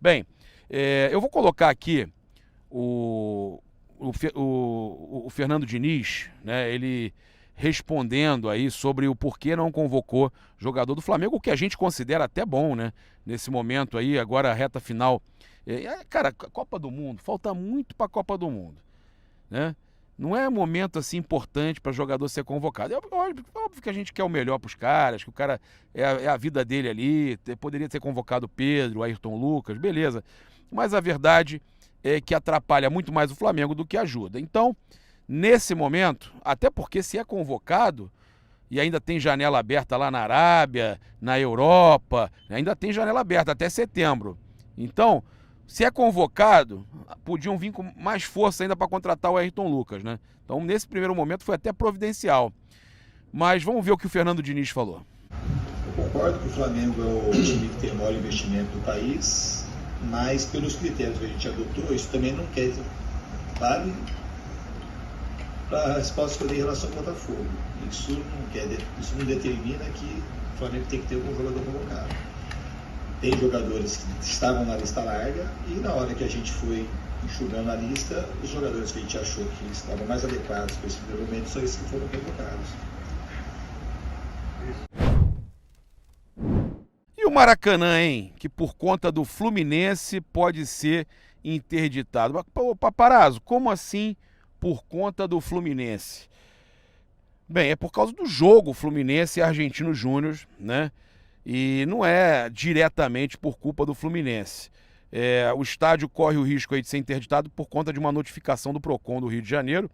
Bem, eu vou colocar aqui o Fernando Diniz, né, ele respondendo aí sobre o porquê não convocou jogador do Flamengo, o que a gente considera até bom, né? Nesse momento aí, agora a reta final. Cara, Copa do Mundo, falta muito para a Copa do Mundo, né? Não é momento assim importante para jogador ser convocado. Óbvio que a gente quer o melhor para os caras, que o cara é a vida dele ali. Poderia ter convocado o Pedro, o Ayrton Lucas, beleza. Mas a verdade é que atrapalha muito mais o Flamengo do que ajuda. Então, nesse momento, até porque se é convocado e ainda tem janela aberta lá na Arábia, na Europa, ainda tem janela aberta até setembro. Então, se é convocado, podiam vir com mais força ainda para contratar o Ayrton Lucas, né? Então, nesse primeiro momento, foi até providencial. Mas vamos ver o que o Fernando Diniz falou. Eu concordo que o Flamengo é o time que tem o maior investimento do país, mas pelos critérios que a gente adotou, isso também não quer vale para a resposta que eu dei em relação ao Botafogo. Isso não determina que o Flamengo tem que ter algum jogador convocado. Tem jogadores que estavam na lista larga e na hora que a gente foi enxugando a lista, os jogadores que a gente achou que estavam mais adequados para esse primeiro momento são esses que foram convocados. E o Maracanã, hein? Que por conta do Fluminense pode ser interditado. Pô, Paparazzo, como assim por conta do Fluminense? Bem, é por causa do jogo Fluminense e Argentino Júnior, né? E não é diretamente por culpa do Fluminense. O estádio corre o risco aí de ser interditado por conta de uma notificação do PROCON do Rio de Janeiro.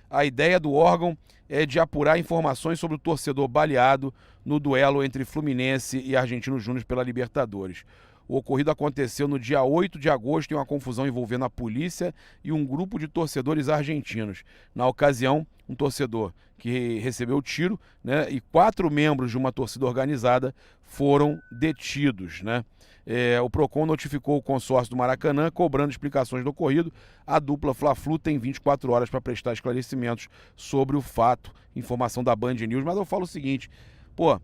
A ideia do órgão é de apurar informações sobre o torcedor baleado no duelo entre Fluminense e Argentino Júnior pela Libertadores. O ocorrido aconteceu no dia 8 de agosto em uma confusão envolvendo a polícia e um grupo de torcedores argentinos. Na ocasião, um torcedor que recebeu o tiro, né, e 4 membros de uma torcida organizada foram detidos, né? O PROCON notificou o consórcio do Maracanã, cobrando explicações do ocorrido. A dupla Fla-Flu tem 24 horas para prestar esclarecimentos sobre o fato. Informação da Band News. Mas eu falo o seguinte, pô,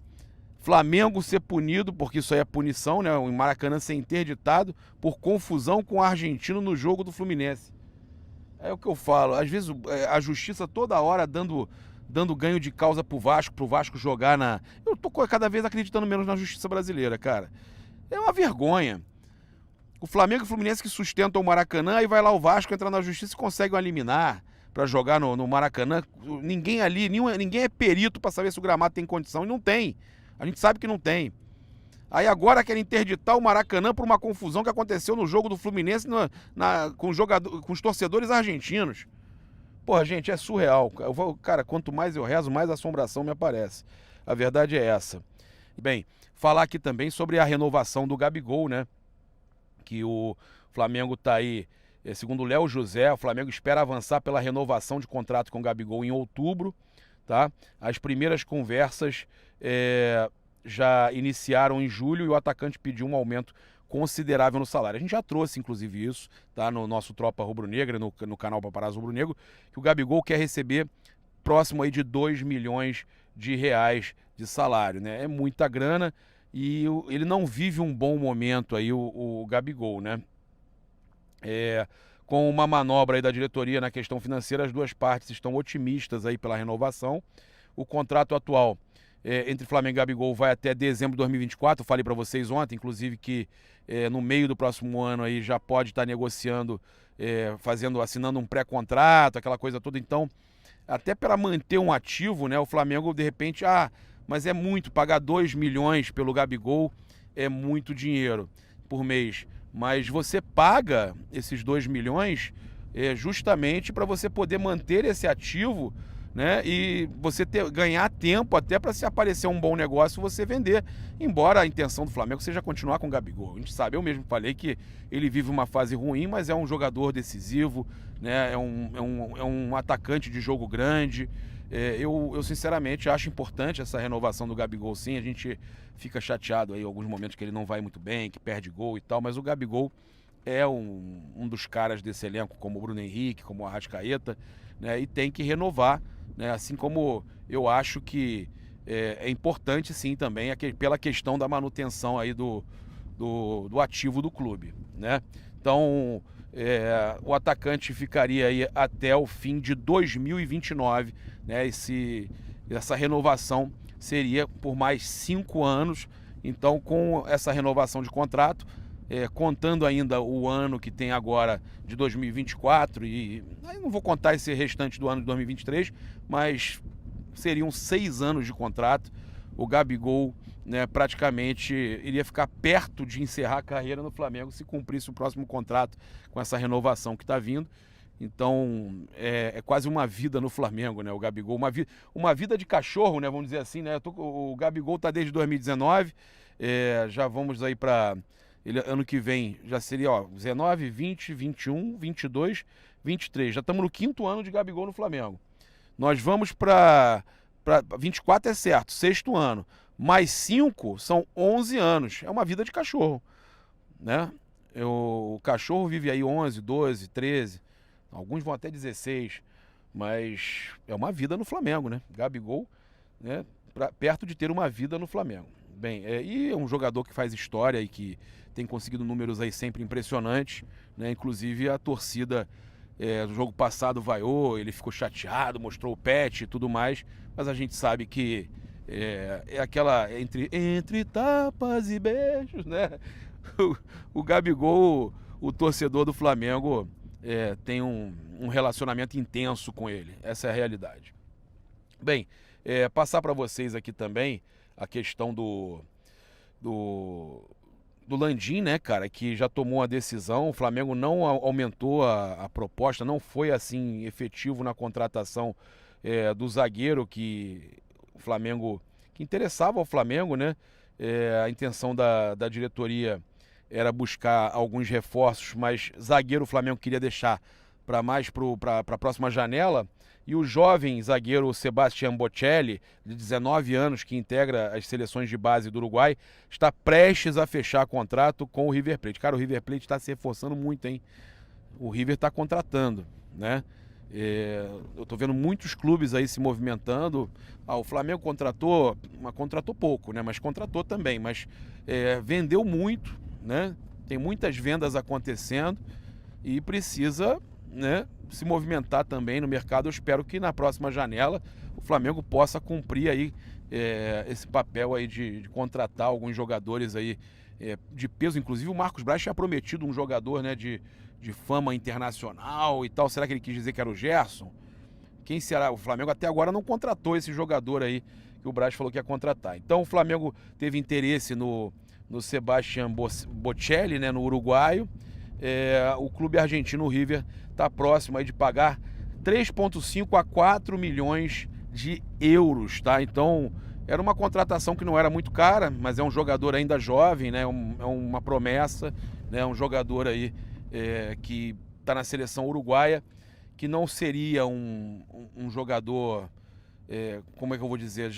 Flamengo ser punido, porque isso aí é punição, né? O Maracanã ser interditado por confusão com o argentino no jogo do Fluminense. É o que eu falo. Às vezes a justiça toda hora dando ganho de causa pro Vasco jogar na... Eu tô cada vez acreditando menos na justiça brasileira, cara. É uma vergonha. O Flamengo e o Fluminense que sustentam o Maracanã, aí vai lá o Vasco, entra na justiça e consegue uma liminar para jogar no Maracanã. Ninguém ali, ninguém é perito para saber se o gramado tem condição, e não tem. A gente sabe que não tem. Aí agora querem interditar o Maracanã por uma confusão que aconteceu no jogo do Fluminense com os torcedores argentinos. Porra, gente, é surreal. Cara, quanto mais eu rezo, mais assombração me aparece. A verdade é essa. Bem, falar aqui também sobre a renovação do Gabigol, né? Que o Flamengo tá aí, segundo o Léo José, o Flamengo espera avançar pela renovação de contrato com o Gabigol em outubro, tá? As primeiras conversas já iniciaram em julho e o atacante pediu um aumento considerável no salário. A gente já trouxe, inclusive, isso, tá? No nosso Tropa Rubro-Negra, no canal Paparazzo Rubro-Negro, que o Gabigol quer receber próximo aí de 2 milhões de reais de salário, né? É muita grana e ele não vive um bom momento aí, o Gabigol, né? Com uma manobra aí da diretoria na questão financeira, as duas partes estão otimistas aí pela renovação. O contrato atual entre Flamengo e Gabigol vai até dezembro de 2024. Eu falei para vocês ontem, inclusive, que no meio do próximo ano aí já pode estar negociando, assinando um pré-contrato, aquela coisa toda. Então, até para manter um ativo, né? O Flamengo, de repente, mas é muito, pagar 2 milhões pelo Gabigol é muito dinheiro por mês. Mas você paga esses 2 milhões justamente para você poder manter esse ativo, né? E você ganhar tempo até para se aparecer um bom negócio você vender. Embora a intenção do Flamengo seja continuar com o Gabigol. A gente sabe, eu mesmo falei que ele vive uma fase ruim, mas é um jogador decisivo, né? É um atacante de jogo grande. Eu sinceramente acho importante essa renovação do Gabigol, sim. A gente fica chateado aí em alguns momentos que ele não vai muito bem, que perde gol e tal, mas o Gabigol é um dos caras desse elenco, como o Bruno Henrique, como o Arrascaeta, né? E tem que renovar, né? Assim como eu acho que é importante sim também pela questão da manutenção aí do ativo do clube, né? Então, o atacante ficaria aí até o fim de 2029, né? Essa renovação seria por mais 5 anos. Então, com essa renovação de contrato, contando ainda o ano que tem agora de 2024, e aí não vou contar esse restante do ano de 2023, mas seriam 6 anos de contrato. O Gabigol, né, praticamente iria ficar perto de encerrar a carreira no Flamengo se cumprisse o próximo contrato com essa renovação que está vindo. Então, é quase uma vida no Flamengo, né? O Gabigol, uma vida de cachorro, né? Vamos dizer assim, né? O Gabigol está desde 2019, já vamos aí para... ano que vem já seria, 19, 20, 21, 22, 23. Já estamos no 5º ano de Gabigol no Flamengo. Nós vamos para 24 é certo, 6º ano. Mais 5 são 11 anos. É uma vida de cachorro, né? O cachorro vive aí 11, 12, 13... Alguns vão até 16, mas é uma vida no Flamengo, né? Gabigol, né? Perto de ter uma vida no Flamengo. Bem, e é um jogador que faz história e que tem conseguido números aí sempre impressionantes, né? Inclusive a torcida do jogo passado vaiou, ele ficou chateado, mostrou o pet e tudo mais, mas a gente sabe que é aquela entre tapas e beijos, né? O Gabigol, o torcedor do Flamengo... tem um relacionamento intenso com ele. Essa é a realidade. Bem, passar para vocês aqui também a questão do Landim, né, cara, que já tomou a decisão. O Flamengo não aumentou a proposta, não foi assim efetivo na contratação do zagueiro que interessava ao Flamengo, né? A intenção da diretoria era buscar alguns reforços, mas zagueiro o Flamengo queria deixar para a próxima janela. E o jovem zagueiro Sebastian Bocelli, de 19 anos, que integra as seleções de base do Uruguai, está prestes a fechar contrato com o River Plate. Cara, o River Plate está se reforçando muito, hein? O River está contratando, né? Eu estou vendo muitos clubes aí se movimentando. O Flamengo contratou pouco, né? Mas contratou também, mas vendeu muito, né? Tem muitas vendas acontecendo e precisa, né, se movimentar também no mercado. Eu espero que na próxima janela o Flamengo possa cumprir aí esse papel aí de contratar alguns jogadores aí de peso. Inclusive o Marcos Braz tinha prometido um jogador, né, de fama internacional e tal. Será que ele quis dizer que era o Gerson? Quem será? O Flamengo até agora não contratou esse jogador aí que o Braz falou que ia contratar. Então o Flamengo teve interesse no Sebastian Bocelli, né, no uruguaio. O clube argentino, o River, está próximo aí de pagar 3,5 a 4 milhões de euros, tá? Então, era uma contratação que não era muito cara, mas é um jogador ainda jovem, né? É uma promessa, né? Um jogador aí que está na seleção uruguaia, que não seria um jogador... como é que eu vou dizer,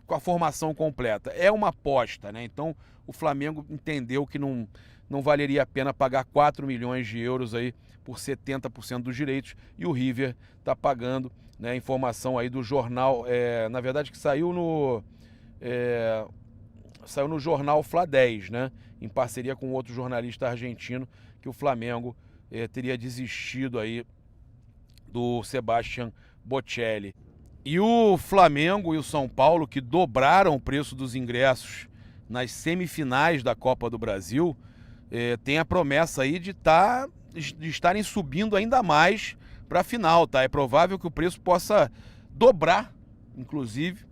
com a formação completa. É uma aposta, né? Então o Flamengo entendeu que não valeria a pena pagar 4 milhões de euros aí por 70% dos direitos, e o River está pagando, né? Informação aí do jornal, na verdade que saiu no jornal Fla 10, né? Em parceria com outro jornalista argentino, que o Flamengo teria desistido aí do Sebastian Bocelli. E o Flamengo e o São Paulo, que dobraram o preço dos ingressos nas semifinais da Copa do Brasil, tem a promessa aí de estarem subindo ainda mais para a final, tá? É provável que o preço possa dobrar, inclusive,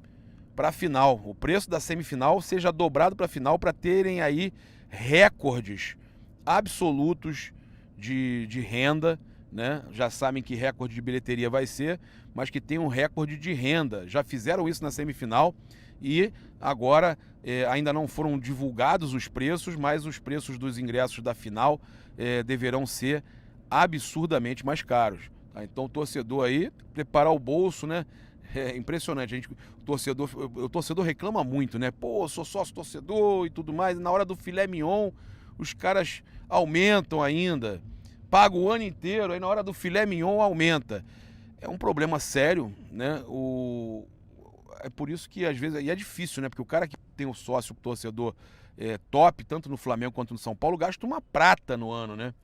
para a final. O preço da semifinal seja dobrado para a final, para terem aí recordes absolutos de renda, né? Já sabem que recorde de bilheteria vai ser, mas que tem um recorde de renda. Já fizeram isso na semifinal e agora ainda não foram divulgados os preços, mas os preços dos ingressos da final deverão ser absurdamente mais caros. Tá? Então o torcedor aí, preparar o bolso, né? É impressionante. O torcedor reclama muito, né? Pô, sou sócio torcedor e tudo mais. E na hora do filé mignon, os caras aumentam ainda. Paga o ano inteiro, aí na hora do filé mignon aumenta. É um problema sério, né? É por isso que às vezes, e é difícil, né? Porque o cara que tem o sócio torcedor top, tanto no Flamengo quanto no São Paulo, gasta uma prata no ano, né?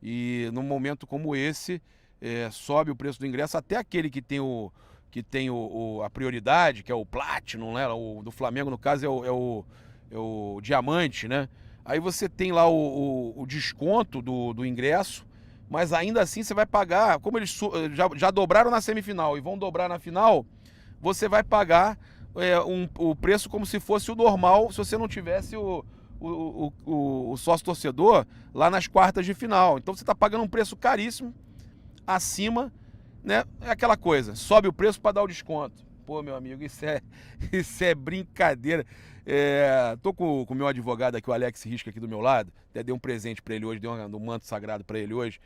E num momento como esse, sobe o preço do ingresso, até aquele que tem a prioridade, que é o Platinum, né? O do Flamengo, no caso, é o Diamante, né? Aí você tem lá o desconto do ingresso, mas ainda assim você vai pagar, como eles já dobraram na semifinal e vão dobrar na final, você vai pagar o preço como se fosse o normal, se você não tivesse o sócio-torcedor lá nas quartas de final. Então você está pagando um preço caríssimo, acima, né? É aquela coisa, sobe o preço para dar o desconto. Pô, meu amigo, isso é brincadeira. Tô com o meu advogado aqui, o Alex Risca, aqui do meu lado. Até dei um presente para ele hoje, dei um manto sagrado para ele hoje.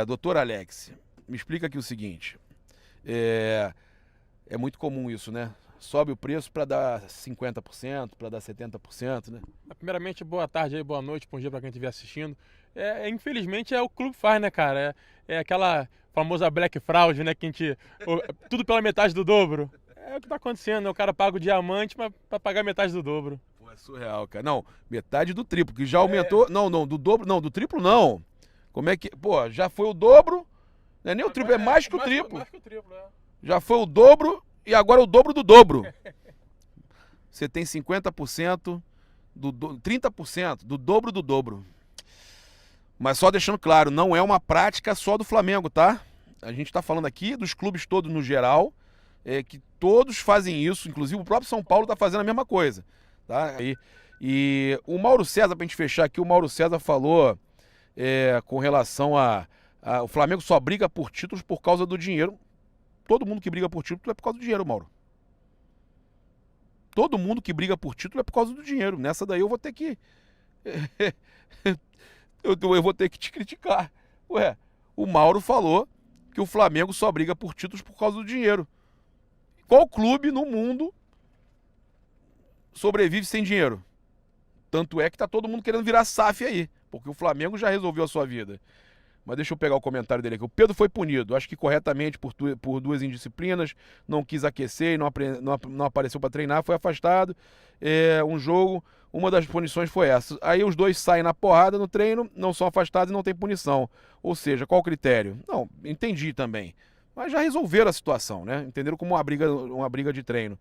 Doutor Alex, me explica aqui o seguinte. É muito comum isso, né? Sobe o preço para dar 50%, para dar 70%, né? Primeiramente, boa tarde aí, boa noite, bom dia para quem estiver assistindo. Infelizmente o clube faz, né, cara? É aquela famosa Black Fraud, né? Que a gente. Tudo pela metade do dobro. É o que tá acontecendo, né? O cara paga o diamante para pagar metade do dobro. Pô, é surreal, cara. Não, metade do triplo, que já aumentou. Não, do dobro, não, do triplo não. Como é que. Pô, já foi o dobro. Não é nem o triplo, é mais que o triplo. Mais que o triplo, é. Já foi o dobro e agora o dobro do dobro. Você tem 50%, 30% do dobro do dobro. Mas só deixando claro, não é uma prática só do Flamengo, tá? A gente tá falando aqui dos clubes todos no geral, que todos fazem isso, inclusive o próprio São Paulo tá fazendo a mesma coisa, tá? E o Mauro César, pra gente fechar aqui, o Mauro César falou com relação o Flamengo só briga por títulos por causa do dinheiro. Todo mundo que briga por título é por causa do dinheiro, Mauro. Todo mundo que briga por título é por causa do dinheiro. Nessa daí eu vou ter que... eu vou ter que te criticar. Ué, o Mauro falou que o Flamengo só briga por títulos por causa do dinheiro. Qual clube no mundo sobrevive sem dinheiro? Tanto é que tá todo mundo querendo virar SAF aí, porque o Flamengo já resolveu a sua vida. Mas deixa eu pegar o comentário dele aqui. O Pedro foi punido, acho que corretamente, por 2 indisciplinas, não quis aquecer e não apareceu para treinar, foi afastado. Um jogo, uma das punições foi essa. Aí os dois saem na porrada no treino, não são afastados e não tem punição. Ou seja, qual o critério? Não, entendi também. Mas já resolveram a situação, né? Entenderam como uma briga de treino.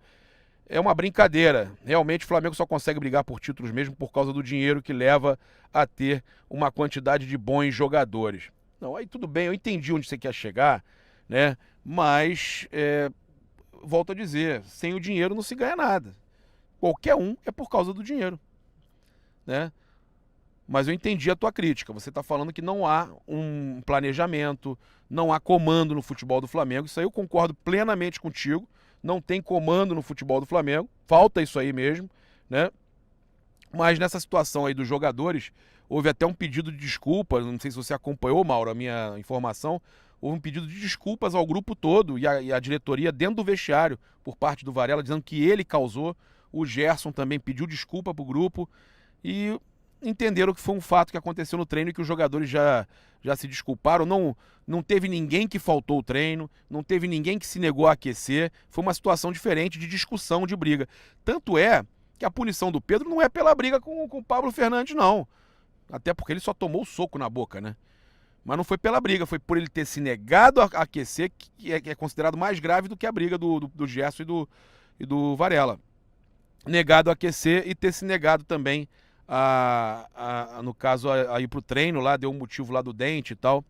É uma brincadeira. Realmente o Flamengo só consegue brigar por títulos mesmo por causa do dinheiro que leva a ter uma quantidade de bons jogadores. Não, aí tudo bem, eu entendi onde você quer chegar, né? Mas, volto a dizer, sem o dinheiro não se ganha nada. Qualquer um é por causa do dinheiro, né? Mas eu entendi a tua crítica. Você está falando que não há um planejamento, não há comando no futebol do Flamengo. Isso aí eu concordo plenamente contigo. Não tem comando no futebol do Flamengo. Falta isso aí mesmo, né? Mas nessa situação aí dos jogadores, houve até um pedido de desculpa. Não sei se você acompanhou, Mauro, a minha informação. Houve um pedido de desculpas ao grupo todo e a diretoria dentro do vestiário por parte do Varela, dizendo que ele causou. O Gerson também pediu desculpa pro grupo e entenderam que foi um fato que aconteceu no treino e que os jogadores já se desculparam. Não teve ninguém que faltou o treino, não teve ninguém que se negou a aquecer. Foi uma situação diferente de discussão, de briga. Tanto é que a punição do Pedro não é pela briga com o Pablo Fernandes, não. Até porque ele só tomou o soco na boca, né? Mas não foi pela briga, foi por ele ter se negado a aquecer, que é considerado mais grave do que a briga do Gerson e do Varela. Negado a aquecer e ter se negado também no caso, a ir pro treino lá, deu um motivo lá do dente e tal.